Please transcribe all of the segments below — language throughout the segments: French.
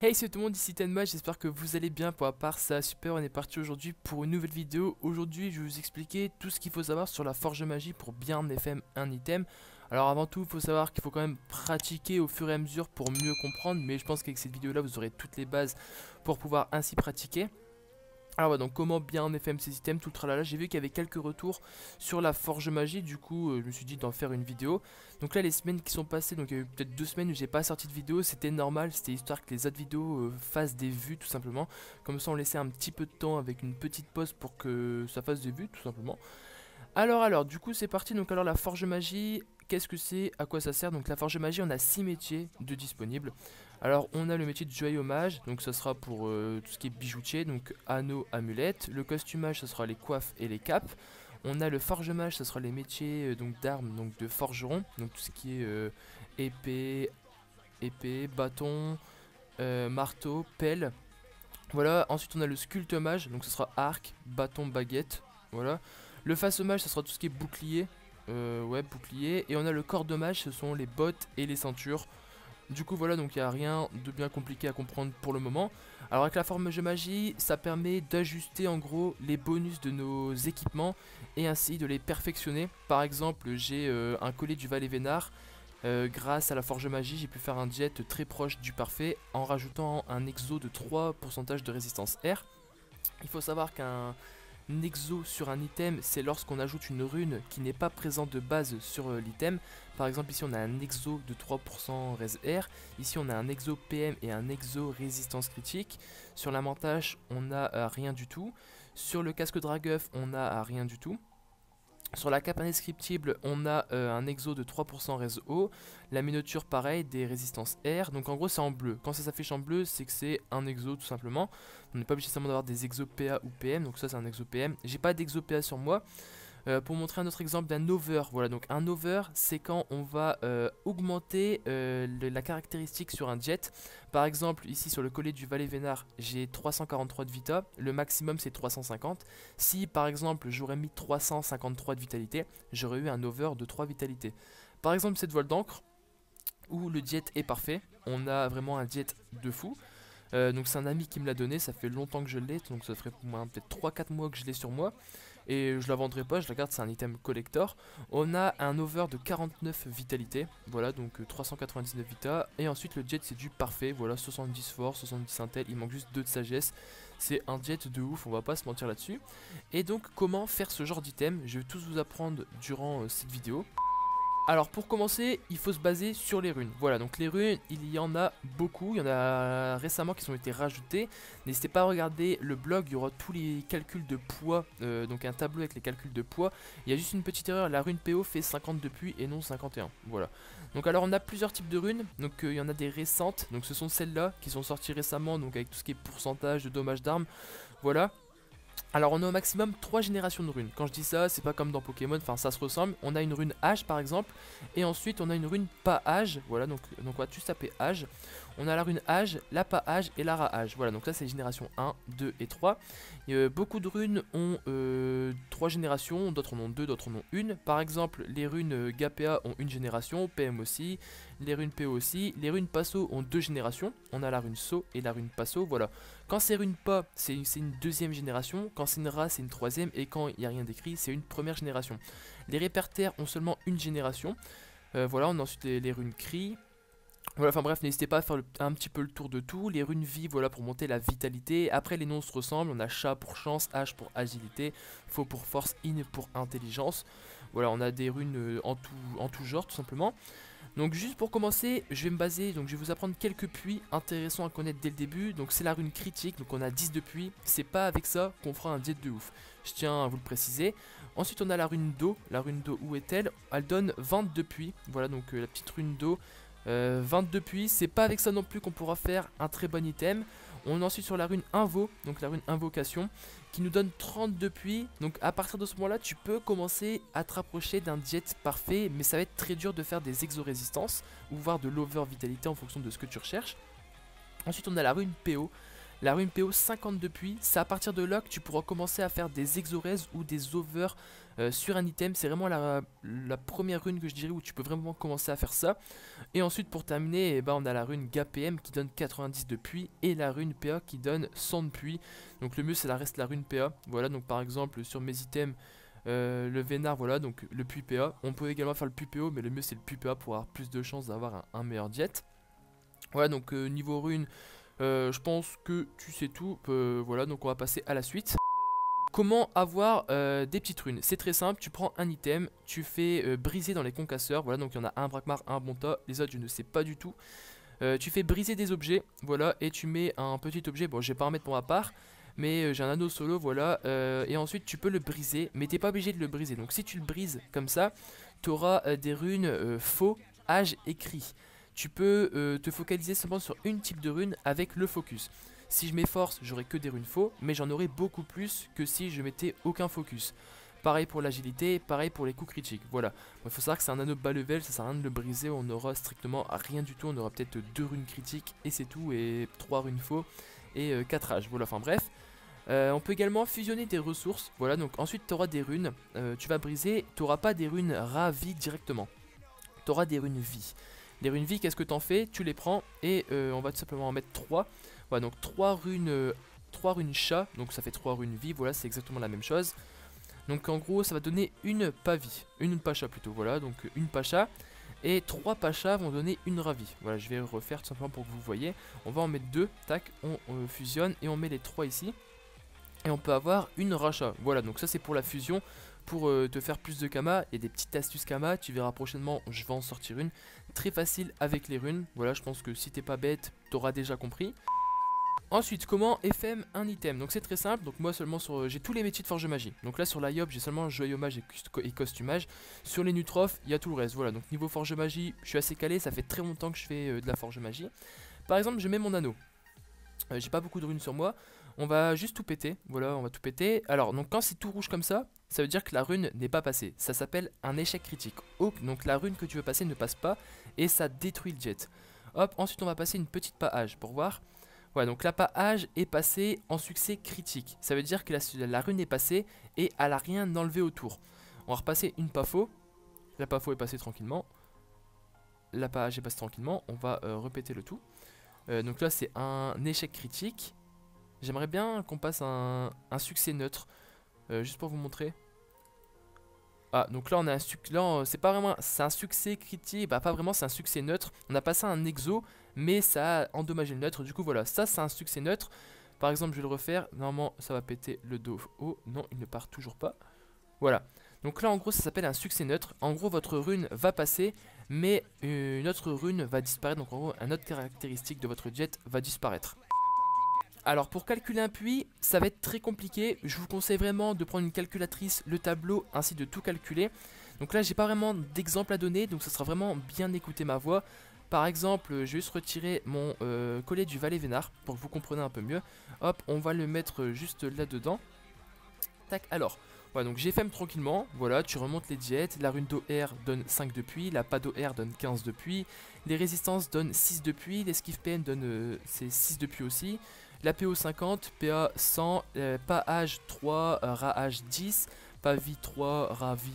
Hey, c'est tout le monde, ici Tenma, j'espère que vous allez bien. Pour ma part, ça va super, on est parti aujourd'hui pour une nouvelle vidéo. Aujourd'hui, je vais vous expliquer tout ce qu'il faut savoir sur la forge magie pour bien FM un item. Alors avant tout, il faut savoir qu'il faut quand même pratiquer au fur et à mesure pour mieux comprendre, mais je pense qu'avec cette vidéo là, vous aurez toutes les bases pour pouvoir ainsi pratiquer. Alors ouais, donc comment bien FM ces items, tout le tralala. J'ai vu qu'il y avait quelques retours sur la forge magie, du coup je me suis dit d'en faire une vidéo. Donc là les semaines qui sont passées, donc il y a eu peut-être 2 semaines où j'ai pas sorti de vidéo, c'était normal, c'était histoire que les autres vidéos fassent des vues tout simplement. Comme ça on laissait un petit peu de temps avec une petite pause pour que ça fasse des vues tout simplement. Alors, du coup c'est parti, donc alors la forge magie, qu'est-ce que c'est, à quoi ça sert? Donc la forge magie, on a 6 métiers de disponibles. Alors on a le métier de joaillier hommage, donc ça sera pour tout ce qui est bijoutier, donc anneaux, amulettes. Le costumage, ça sera les coiffes et les capes. On a le forgemage, ça sera les métiers donc d'armes, donc de forgeron, donc tout ce qui est épée, bâton, marteau, pelle. Voilà, ensuite on a le sculptomage, donc ce sera arc, bâton, baguette. Voilà. Le façomage, ça sera tout ce qui est bouclier. Ouais, bouclier. Et on a le cordomage, ce sont les bottes et les ceintures. Du coup voilà, donc il n'y a rien de bien compliqué à comprendre pour le moment. Alors avec la forme de magie, ça permet d'ajuster en gros les bonus de nos équipements et ainsi de les perfectionner. Par exemple, j'ai un collier du Valet Vénard. Grâce à la forge magie, j'ai pu faire un jet très proche du parfait en rajoutant un exo de 3% de résistance R. Il faut savoir qu'un exo sur un item, c'est lorsqu'on ajoute une rune qui n'est pas présente de base sur l'item. Par exemple, ici on a un exo de 3% res R, ici on a un exo PM et un exo résistance critique. Sur la mantache, on a rien du tout. Sur le casque Dragueuf, on a rien du tout. Sur la cape indescriptible, on a un exo de 3% res O, la miniature pareil, des résistances R, donc en gros c'est en bleu. Quand ça s'affiche en bleu, c'est que c'est un exo tout simplement. On n'est pas obligé seulement d'avoir des exos PA ou PM, donc ça c'est un exo PM. J'ai pas d'exo PA sur moi. Pour montrer un autre exemple d'un over, voilà, donc un over c'est quand on va augmenter la caractéristique sur un jet. Par exemple ici sur le collier du Valet Vénard, j'ai 343 de vita, le maximum c'est 350. Si par exemple j'aurais mis 353 de vitalité, j'aurais eu un over de 3 vitalités. Par exemple cette voile d'encre où le jet est parfait, on a vraiment un jet de fou. Donc c'est un ami qui me l'a donné, ça fait longtemps que je l'ai, donc ça ferait peut-être 3-4 mois que je l'ai sur moi. Et je la vendrai pas, je la garde, c'est un item collector. On a un over de 49 vitalité, voilà, donc 399 vita. Et ensuite le jet c'est du parfait, voilà, 70 force, 70 intel, il manque juste 2 de sagesse. C'est un jet de ouf, on va pas se mentir là-dessus. Et donc comment faire ce genre d'item, je vais tous vous apprendre durant cette vidéo. Alors pour commencer, il faut se baser sur les runes. Voilà, donc les runes, il y en a beaucoup, il y en a récemment qui ont été rajoutées. N'hésitez pas à regarder le blog, il y aura tous les calculs de poids, donc un tableau avec les calculs de poids. Il y a juste une petite erreur, la rune PO fait 50 depuis et non 51. Voilà. Donc alors on a plusieurs types de runes, donc il y en a des récentes, donc ce sont celles-là qui sont sorties récemment, donc avec tout ce qui est pourcentage de dommages d'armes. Voilà. Alors on a au maximum 3 générations de runes. Quand je dis ça, c'est pas comme dans Pokémon, enfin ça se ressemble. On a une rune âge par exemple, et ensuite on a une rune pas âge. Voilà, donc on va juste taper âge. On a la rune âge, la pas âge et la ra âge. Voilà, donc ça c'est génération 1, 2 et 3. Beaucoup de runes ont 3 générations, d'autres en ont 2, d'autres en ont une. Par exemple, les runes GAPA ont une génération, PM aussi, les runes PO aussi. Les runes Passo ont 2 générations. On a la rune So et la rune Passo, voilà. Quand c'est rune pas, c'est une deuxième génération. Quand c'est une ra, c'est une troisième. Et quand il n'y a rien d'écrit, c'est une première génération. Les répertaires ont seulement une génération. Voilà, on a ensuite les runes cri. Voilà, enfin bref, n'hésitez pas à faire un petit peu le tour de tout. Les runes vie, voilà, pour monter la vitalité. Après, les noms se ressemblent. On a chat pour chance, H pour agilité, faux pour force, in pour intelligence. Voilà, on a des runes en tout genre, tout simplement. Donc juste pour commencer, je vais me baser, donc je vais vous apprendre quelques puits intéressants à connaître dès le début. Donc c'est la rune critique, donc on a 10 de puits, c'est pas avec ça qu'on fera un jet de ouf. Je tiens à vous le préciser. Ensuite on a la rune d'eau, où est-elle? Elle donne 22 puits, voilà donc la petite rune d'eau. 22 puits, c'est pas avec ça non plus qu'on pourra faire un très bon item. On est ensuite sur la rune invo, donc la rune invocation, qui nous donne 32 puits. Donc à partir de ce moment là, tu peux commencer à te rapprocher d'un jet parfait, mais ça va être très dur de faire des exo-résistances ou voir de l'over vitalité en fonction de ce que tu recherches. Ensuite on a la rune PO. La rune PO 50 de puits, c'est à partir de là que tu pourras commencer à faire des exoraises ou des over sur un item. C'est vraiment la première rune que je dirais où tu peux vraiment commencer à faire ça. Et ensuite pour terminer, eh ben, on a la rune GAPM qui donne 90 de puits et la rune PA qui donne 100 de puits. Donc le mieux c'est reste la rune PA. Voilà, donc par exemple sur mes items, le Vénard, voilà, donc le puits PA. On peut également faire le puits PO, mais le mieux c'est le puits PA pour avoir plus de chances d'avoir un meilleur jet. Voilà, donc niveau rune, je pense que tu sais tout. Voilà, donc on va passer à la suite. Comment avoir des petites runes? C'est très simple, tu prends un item, tu fais briser dans les concasseurs. Voilà, donc il y en a un Brakmar, un Bonta, les autres je ne sais pas du tout. Tu fais briser des objets, voilà, et tu mets un petit objet. Bon, je vais pas en mettre pour ma part, mais j'ai un anneau solo, voilà. Et ensuite tu peux le briser, mais t'es pas obligé de le briser. Donc si tu le brises comme ça, tu auras des runes faux, âge et cri. Tu peux te focaliser seulement sur une type de rune avec le focus. Si je m'efforce, j'aurai que des runes faux, mais j'en aurai beaucoup plus que si je mettais aucun focus. Pareil pour l'agilité, pareil pour les coups critiques. Voilà. Il faut savoir que c'est un anneau bas level, ça sert à rien de le briser, on aura strictement rien du tout. On aura peut-être 2 runes critiques et c'est tout, et 3 runes faux et 4 âges. Voilà, enfin bref. On peut également fusionner des ressources. Voilà, donc ensuite tu auras des runes, tu vas briser, tu n'auras pas des runes vie directement. Tu auras des runes vie. Les runes vie, qu'est-ce que tu en fais? Tu les prends et on va tout simplement en mettre 3. Voilà, donc 3 runes chat, donc ça fait 3 runes vie, voilà, c'est exactement la même chose. Donc en gros, ça va donner une pavie, une pacha plutôt, voilà, donc une pacha. Et 3 pachas vont donner une ravie. Voilà, je vais refaire tout simplement pour que vous voyez. On va en mettre 2, tac, on fusionne et on met les 3 ici. Et on peut avoir une rachat. Voilà, donc ça c'est pour la fusion. Pour te faire plus de kama, il y a des petites astuces kama, tu verras prochainement, je vais en sortir une. Très facile avec les runes, voilà, je pense que si t'es pas bête, t'auras déjà compris. Ensuite, comment FM un item? Donc c'est très simple, donc moi seulement sur j'ai tous les métiers de forge magie. Donc là sur la Yop, j'ai seulement joyomage et costumage. Sur les Nutrophes, il y a tout le reste. Voilà, donc niveau forge magie, je suis assez calé, ça fait très longtemps que je fais de la forge magie. Par exemple, je mets mon anneau. J'ai pas beaucoup de runes sur moi. On va juste tout péter, voilà, on va tout péter. Alors, donc quand c'est tout rouge comme ça veut dire que la rune n'est pas passée. Ça s'appelle un échec critique. Donc la rune que tu veux passer ne passe pas et ça détruit le jet. Hop, ensuite on va passer une petite page pour voir. Voilà, donc la page est passée en succès critique. Ça veut dire que la rune est passée et elle n'a rien enlevé autour. On va repasser une pafo. La pafo est passée tranquillement. La page est passée tranquillement. On va répéter le tout. Donc là c'est un échec critique. J'aimerais bien qu'on passe un succès neutre. Juste pour vous montrer. Ah, donc là on a un succès. Là c'est pas vraiment. C'est un succès critique. Bah pas vraiment, c'est un succès neutre. On a passé un exo, mais ça a endommagé le neutre. Du coup voilà, ça c'est un succès neutre. Par exemple, je vais le refaire. Normalement ça va péter le dos. Oh non, il ne part toujours pas. Voilà. Donc là en gros ça s'appelle un succès neutre. En gros votre rune va passer, mais une autre rune va disparaître. Donc en gros un autre caractéristique de votre jet va disparaître. Alors pour calculer un puits, ça va être très compliqué. Je vous conseille vraiment de prendre une calculatrice, le tableau, ainsi de tout calculer. Donc là j'ai pas vraiment d'exemple à donner, donc ça sera vraiment bien écouter ma voix. Par exemple, je vais juste retirer mon collet du Valet Vénard pour que vous compreniez un peu mieux. Hop, on va le mettre juste là-dedans. Tac, alors, voilà, donc GFM tranquillement, voilà, tu remontes les diètes, la rune d'OR donne 5 de puits, la pas d'OR donne 15 de puits, les résistances donnent 6 de puits, l'esquive PM donne 6 de puits aussi, la PO 50, PA 100, pas âge 3, ra âge 10, pas vie 3, ra vie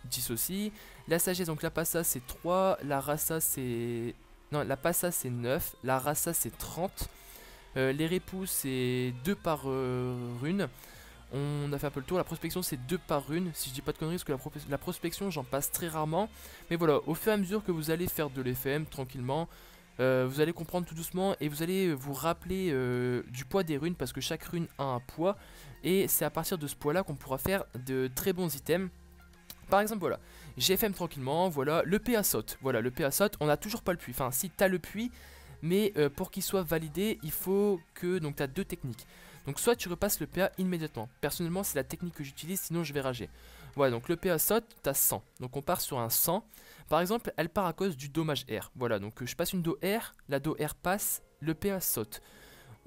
10 aussi, la sagesse, donc la passa c'est 3, la rasa c'est... Non, la passa c'est 9, la rasa c'est 30, les répous c'est 2 par rune. On a fait un peu le tour, la prospection c'est 2 par rune, si je dis pas de conneries, parce que la prospection j'en passe très rarement. Mais voilà, au fur et à mesure que vous allez faire de l'FM tranquillement, vous allez comprendre tout doucement et vous allez vous rappeler du poids des runes, parce que chaque rune a un poids. Et c'est à partir de ce poids là qu'on pourra faire de très bons items. Par exemple voilà, GFM tranquillement, voilà, le PA saute, voilà, le PA saute, on n'a toujours pas le puits, enfin si t'as le puits, mais pour qu'il soit validé, il faut que, donc t'as 2 techniques. Donc soit tu repasses le PA immédiatement. Personnellement c'est la technique que j'utilise, sinon je vais rager. Voilà, donc le PA saute, t'as 100. Donc on part sur un 100. Par exemple, elle part à cause du dommage R. Voilà, donc je passe une do R, la do R passe, le PA saute.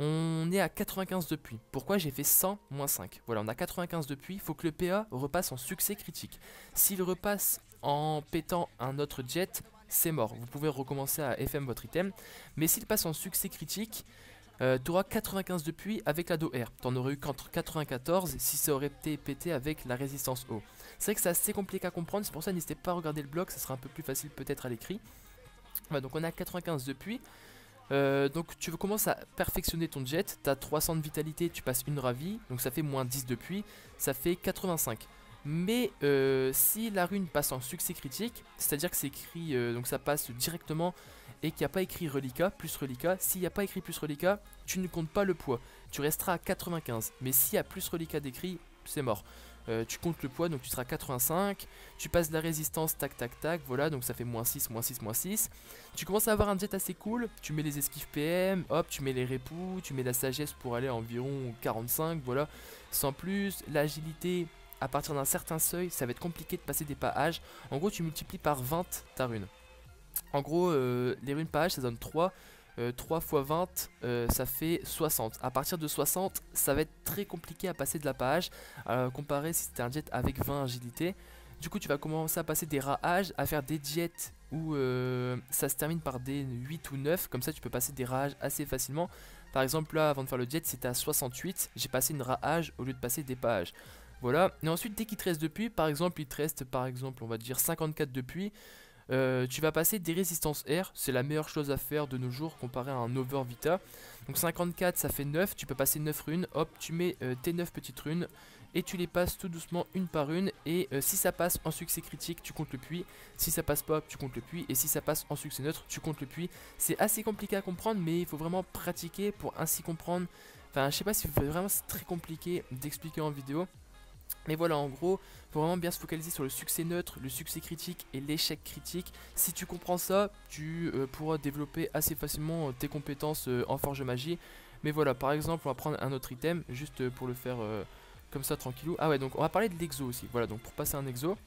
On est à 95 de puits. Pourquoi j'ai fait 100 moins 5? Voilà, on a 95 de puits, il faut que le PA repasse en succès critique. S'il repasse en pétant un autre jet, c'est mort. Vous pouvez recommencer à FM votre item. Mais s'il passe en succès critique... Tu auras 95 de puits avec la Do R. T'en aurais eu qu'entre 94 si ça aurait été pété avec la résistance eau. C'est vrai que c'est assez compliqué à comprendre, c'est pour ça n'hésitez pas à regarder le blog, ça sera un peu plus facile peut-être à l'écrit. Voilà, donc on a 95 de puits. Donc tu commences à perfectionner ton jet, tu as 300 de vitalité, tu passes une ravie, donc ça fait moins 10 de puits, ça fait 85. Mais si la rune passe en succès critique, c'est-à-dire que c'est écrit, donc ça passe directement et qu'il n'y a pas écrit reliquat, plus reliquat, s'il n'y a pas écrit plus reliquat, tu ne comptes pas le poids, tu resteras à 95. Mais s'il y a plus reliquat d'écrit, c'est mort. Tu comptes le poids, donc tu seras à 85, tu passes de la résistance, tac tac tac, voilà, donc ça fait moins 6, moins 6, moins 6. Tu commences à avoir un jet assez cool, tu mets les esquives PM, hop, tu mets les répous, tu mets la sagesse pour aller à environ 45, voilà, sans plus. L'agilité, à partir d'un certain seuil, ça va être compliqué de passer des pages. En gros, tu multiplies par 20 ta rune. En gros, les runes page, ça donne 3. 3 x 20, ça fait 60. À partir de 60, ça va être très compliqué à passer de la page, comparé si c'était un jet avec 20 agilité. Du coup, tu vas commencer à passer des rahages, à faire des jets où ça se termine par des 8 ou 9. Comme ça, tu peux passer des rahages assez facilement. Par exemple, là, avant de faire le jet, c'était à 68. J'ai passé une rahage au lieu de passer des pages. Voilà. Et ensuite, dès qu'il te reste de puits, par exemple, il te reste, par exemple, on va dire 54 de puits. Tu vas passer des résistances R, c'est la meilleure chose à faire de nos jours comparé à un over vita. Donc 54 ça fait 9, tu peux passer 9 runes, hop tu mets tes 9 petites runes et tu les passes tout doucement une par une. Et si ça passe en succès critique tu comptes le puits, si ça passe pas tu comptes le puits, et si ça passe en succès neutre tu comptes le puits. C'est assez compliqué à comprendre mais il faut vraiment pratiquer pour ainsi comprendre. Enfin je sais pas si vraiment c'est très compliqué d'expliquer en vidéo. Mais voilà, en gros, faut vraiment bien se focaliser sur le succès neutre, le succès critique et l'échec critique. Si tu comprends ça, tu pourras développer assez facilement tes compétences en forge magie. Mais voilà, par exemple, on va prendre un autre item, juste pour le faire comme ça, tranquillou. Ah ouais, donc on va parler de l'exo aussi. Voilà, donc pour passer un exo.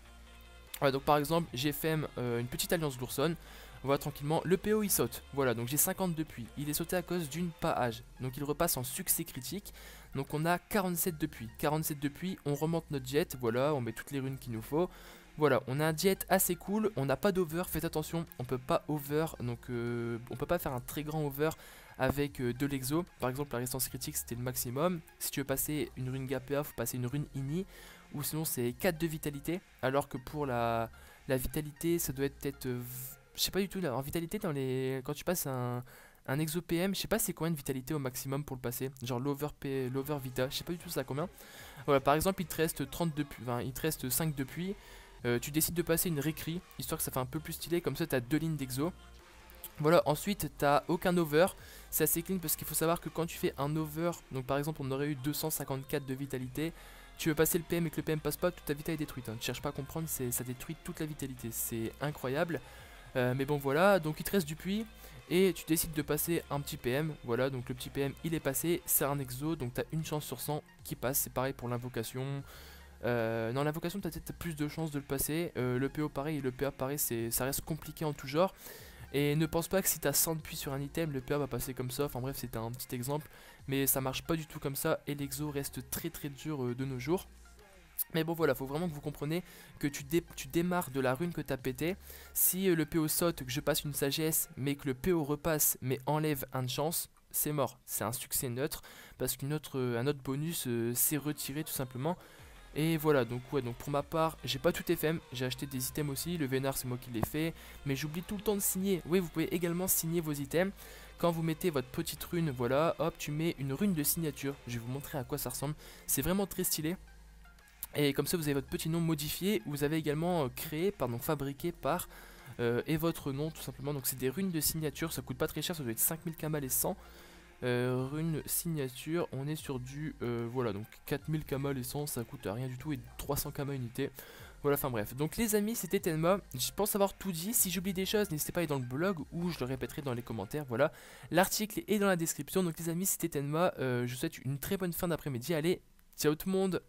Ouais, donc par exemple, j'ai fait une petite alliance d'Ourson. Voilà, tranquillement, le PO il saute. Voilà, donc j'ai 50 depuis. Il est sauté à cause d'une page. Donc il repasse en succès critique. Donc on a 47 depuis. 47 depuis, on remonte notre jet. Voilà, on met toutes les runes qu'il nous faut. Voilà, on a un jet assez cool. On n'a pas d'over, faites attention, on peut pas over. Donc on peut pas faire un très grand over avec de l'exo. Par exemple, la résistance critique c'était le maximum. Si tu veux passer une rune GPA, faut passer une rune ini. Ou sinon c'est 4 de vitalité. Alors que pour la vitalité, ça doit être peut-être. Je sais pas du tout, là, en vitalité, quand tu passes un exo PM, je sais pas c'est combien de vitalité au maximum pour le passer. Genre l'over vita, je sais pas du tout ça combien. Voilà, par exemple, il te reste 30 depuis, enfin, il te reste 5 depuis. Tu décides de passer une récrit, histoire que ça fait un peu plus stylé, comme ça tu as 2 lignes d'exo. Voilà, ensuite t'as aucun over, c'est assez clean parce qu'il faut savoir que quand tu fais un over, donc par exemple on aurait eu 254 de vitalité, tu veux passer le PM et que le PM passe pas, toute ta vitalité est détruite. Tu cherches pas à comprendre, ça détruit toute la vitalité, c'est incroyable. Mais bon voilà, donc il te reste du puits et tu décides de passer un petit PM. Voilà, donc le petit PM il est passé, c'est un exo, donc tu as une chance sur 100 qui passe. C'est pareil pour l'invocation. Non, l'invocation tu as peut-être plus de chances de le passer. Le PO pareil et le PA pareil, ça reste compliqué en tout genre. Et ne pense pas que si tu as 100 de puits sur un item, le PA va passer comme ça. Enfin bref, c'était un petit exemple, mais ça marche pas du tout comme ça et l'exo reste très très dur de nos jours. Mais bon voilà, faut vraiment que vous compreniez que tu démarres de la rune que tu as pété. Si le PO saute, que je passe une sagesse, mais que le PO repasse, mais enlève un de chance, c'est mort. C'est un succès neutre, parce qu'un autre bonus s'est retiré tout simplement. Et voilà, donc ouais, donc pour ma part, j'ai pas tout FM, j'ai acheté des items aussi, le Vénard c'est moi qui l'ai fait, mais j'oublie tout le temps de signer. Oui, vous pouvez également signer vos items. Quand vous mettez votre petite rune, voilà, hop, tu mets une rune de signature. Je vais vous montrer à quoi ça ressemble. C'est vraiment très stylé. Et comme ça vous avez votre petit nom modifié, vous avez également fabriqué par et votre nom tout simplement. Donc c'est des runes de signature, ça coûte pas très cher, ça doit être 5000 kamal et 100. Runes signature, on est sur du voilà, donc 4000 kamal et 100, ça coûte rien du tout, et 300 kamal unité. Voilà, enfin bref. Donc les amis, c'était Tenma. Je pense avoir tout dit. Si j'oublie des choses, n'hésitez pas à aller dans le blog ou je le répéterai dans les commentaires. Voilà, l'article est dans la description. Donc les amis, c'était Tenma. Je vous souhaite une très bonne fin d'après-midi. Allez, ciao tout le monde.